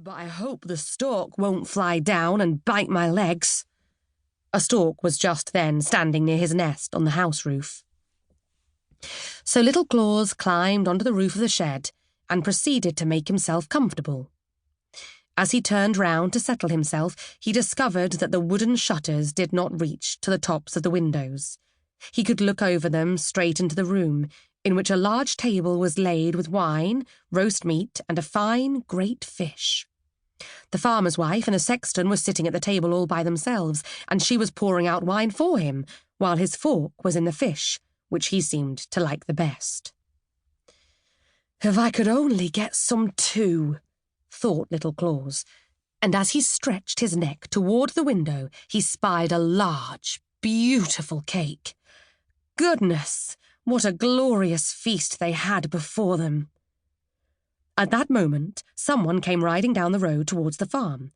but I hope the stork won't fly down and bite my legs." A stork was just then standing near his nest on the house roof. So little Claus climbed onto the roof of the shed and proceeded to make himself comfortable. As he turned round to settle himself, he discovered that the wooden shutters did not reach to the tops of the windows. He could look over them straight into the room, in which a large table was laid with wine, roast meat, and a fine, great fish. The farmer's wife and the sexton were sitting at the table all by themselves, and she was pouring out wine for him, while his fork was in the fish, which he seemed to like the best. "If I could only get some too," thought little Claus, and as he stretched his neck toward the window, he spied a large, beautiful cake. Goodness, what a glorious feast they had before them! At that moment, someone came riding down the road towards the farm.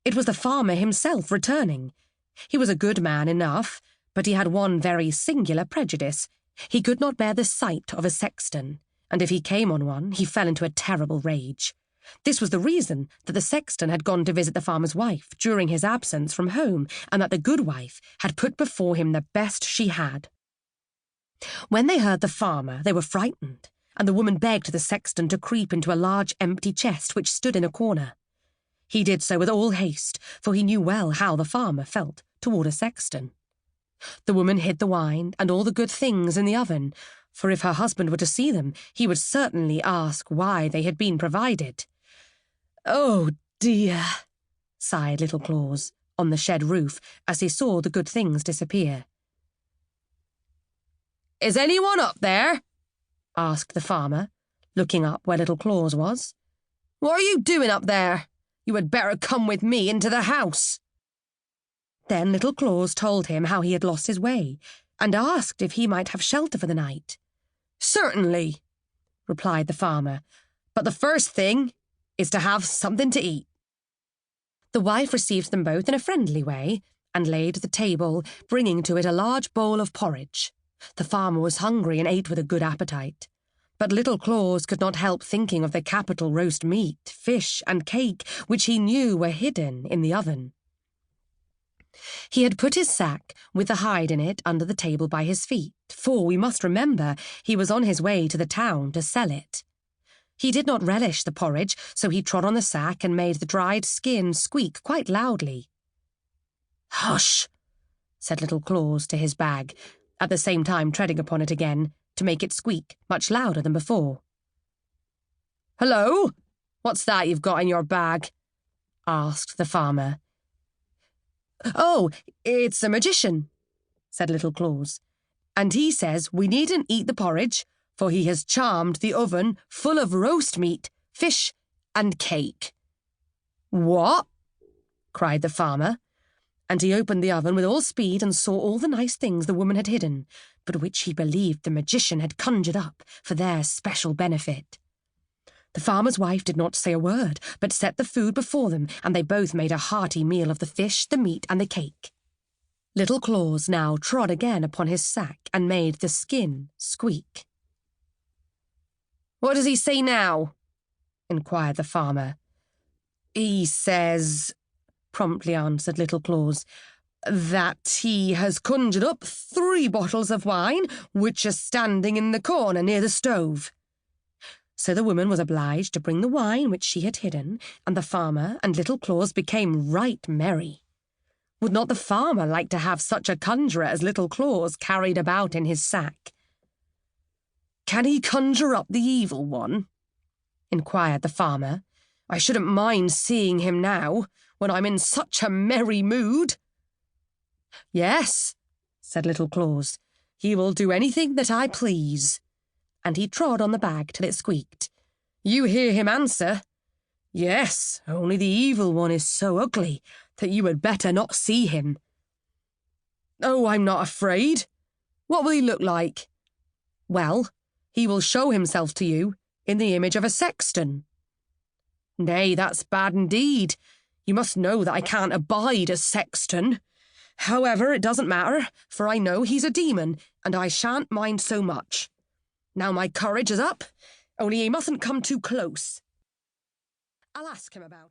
It was the farmer himself returning. He was a good man enough, but he had one very singular prejudice. He could not bear the sight of a sexton, and if he came on one, he fell into a terrible rage. This was the reason that the sexton had gone to visit the farmer's wife during his absence from home, and that the good wife had put before him the best she had. When they heard the farmer, they were frightened, and the woman begged the sexton to creep into a large empty chest which stood in a corner. He did so with all haste, for he knew well how the farmer felt toward a sexton. The woman hid the wine and all the good things in the oven, for if her husband were to see them, he would certainly ask why they had been provided. "Oh, dear," sighed little Claus on the shed roof as he saw the good things disappear. "Is anyone up there?" asked the farmer, looking up where little Claus was. "What are you doing up there? You had better come with me into the house." Then little Claus told him how he had lost his way, and asked if he might have shelter for the night. "Certainly," replied the farmer, "but the first thing is to have something to eat." The wife received them both in a friendly way, and laid the table, bringing to it a large bowl of porridge. The farmer was hungry and ate with a good appetite. But little Claus could not help thinking of the capital roast meat, fish, and cake which he knew were hidden in the oven. He had put his sack with the hide in it under the table by his feet, for we must remember he was on his way to the town to sell it. He did not relish the porridge, so he trod on the sack and made the dried skin squeak quite loudly. "Hush," said little Claus to his bag, at the same time treading upon it again to make it squeak much louder than before. "Hello, what's that you've got in your bag?" asked the farmer. "Oh, it's a magician," said little Claus, "and he says we needn't eat the porridge, for he has charmed the oven full of roast meat, fish, and cake." "What?" cried the farmer, and he opened the oven with all speed and saw all the nice things the woman had hidden, but which he believed the magician had conjured up for their special benefit. The farmer's wife did not say a word, but set the food before them, and they both made a hearty meal of the fish, the meat, and the cake. Little Claus now trod again upon his sack and made the skin squeak. "What does he say now?" inquired the farmer. "He says," promptly answered little Claus, "that he has conjured up 3 bottles of wine, which are standing in the corner near the stove." So the woman was obliged to bring the wine which she had hidden, and the farmer and little Claus became right merry. Would not the farmer like to have such a conjurer as little Claus carried about in his sack? "Can he conjure up the evil one?" inquired the farmer. "I shouldn't mind seeing him now, when I'm in such a merry mood." "Yes," said little Claus, "he will do anything that I please." And he trod on the bag till it squeaked. "You hear him answer. Yes, only the evil one is so ugly that you had better not see him." "Oh, I'm not afraid. What will he look like?" "Well, he will show himself to you in the image of a sexton." "Nay, that's bad indeed. You must know that I can't abide a sexton. However, it doesn't matter, for I know he's a demon, and I shan't mind so much. Now my courage is up, only he mustn't come too close. I'll ask him about it."